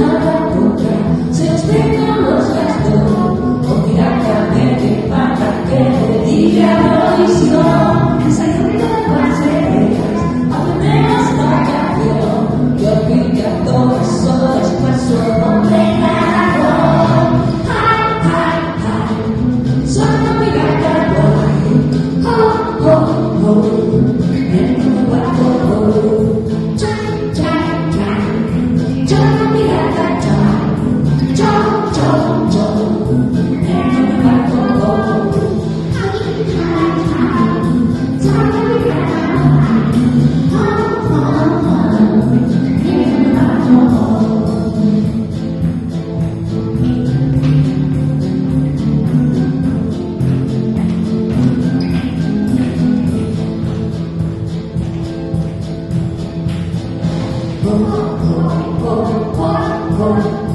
nada podrá, se explican los gastos, o directamente para que le diga no y si no, esa gente va serias, aprendemos la canción, yo pido a todas solas paso donde nada, hi, hi, hi, solo pirata voy, ho, ho, ho, en un barco, chan, chan, chan, yo pirata, chan, chon, chon, chon, en un barco, hi, hi, hi, solo pirata, ho, ho, ho, en un barco. Oh, oh, oh, oh, oh.